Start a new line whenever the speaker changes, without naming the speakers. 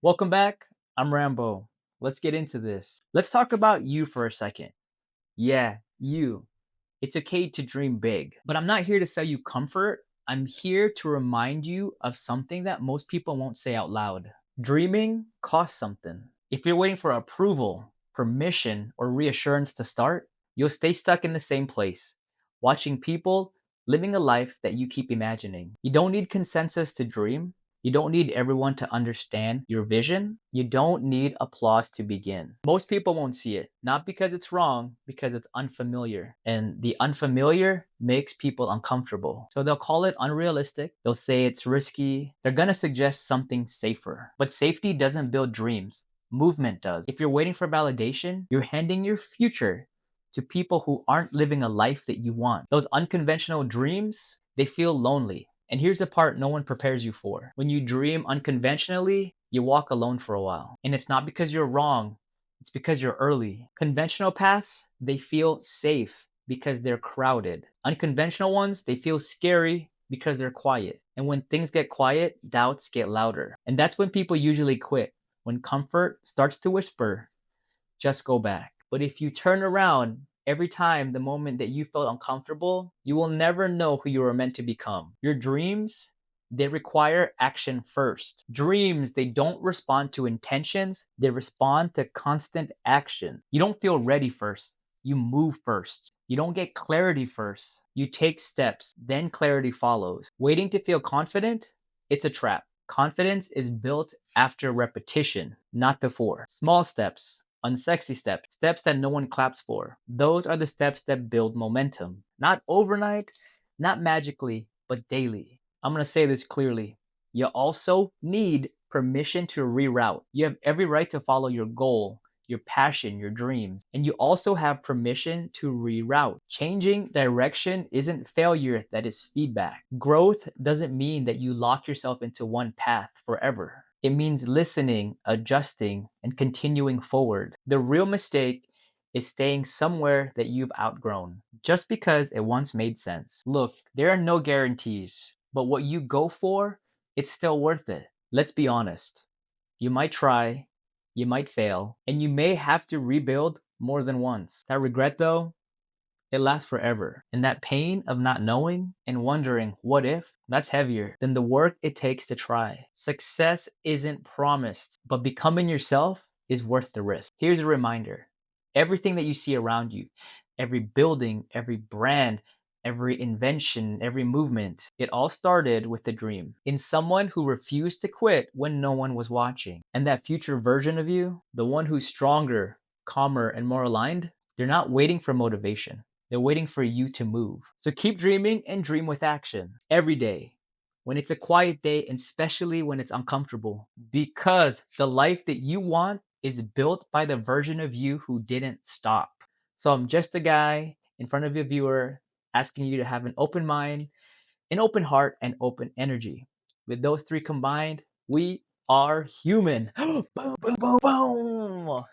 Welcome back. I'm Rambo. Let's get into this. Let's talk about you for a second. Yeah, you. It's okay to dream big, but I'm not here to sell you comfort. I'm here to remind you of something that most people won't say out loud. Dreaming costs something. If you're waiting for approval, permission, or reassurance to start, you'll stay stuck in the same place, watching people living a life that you keep imagining. You don't need consensus to dream. You don't need everyone to understand your vision. You don't need applause to begin. Most people won't see it, not because it's wrong, because it's unfamiliar. And the unfamiliar makes people uncomfortable. So they'll call it unrealistic. They'll say it's risky. They're gonna suggest something safer. But safety doesn't build dreams. Movement does. If you're waiting for validation, you're handing your future to people who aren't living a life that you want. Those unconventional dreams, they feel lonely. And here's the part no one prepares you for. When you dream unconventionally, you walk alone for a while. And it's not because you're wrong, it's because you're early. Conventional paths, they feel safe because they're crowded. Unconventional ones, they feel scary because they're quiet. And when things get quiet, doubts get louder. And that's when people usually quit. When comfort starts to whisper, just go back. But if you turn around every time the moment that you felt uncomfortable, you will never know who you were meant to become. Your dreams, they require action first. Dreams, they don't respond to intentions, they respond to constant action. You don't feel ready first, you move first. You don't get clarity first, you take steps, then clarity follows. Waiting to feel confident, it's a trap. Confidence is built after repetition, not before. Small steps, unsexy steps, steps that no one claps for. Those are the steps that build momentum. Not overnight, not magically, but daily. I'm going to say this clearly. You also need permission to reroute. You have every right to follow your goal, your passion, your dreams, and you also have permission to reroute. Changing direction isn't failure, that is feedback. Growth doesn't mean that you lock yourself into one path forever. It means listening, adjusting, and continuing forward. The real mistake is staying somewhere that you've outgrown just because it once made sense. Look, there are no guarantees, but what you go for, it's still worth it. Let's be honest. You might try, you might fail, and you may have to rebuild more than once. That regret, though, it lasts forever. And that pain of not knowing and wondering, what if, that's heavier than the work it takes to try. Success isn't promised, but becoming yourself is worth the risk. Here's a reminder. Everything that you see around you, every building, every brand, every invention, every movement, it all started with a dream in someone who refused to quit when no one was watching. And that future version of you, the one who's stronger, calmer, and more aligned, they're not waiting for motivation. They're waiting for you to move. So keep dreaming and dream with action every day. When it's a quiet day, and especially when it's uncomfortable, because the life that you want is built by the version of you who didn't stop. So I'm just a guy in front of your viewer asking you to have an open mind, an open heart, and open energy. With those three combined, we are human. Boom, boom, boom, boom.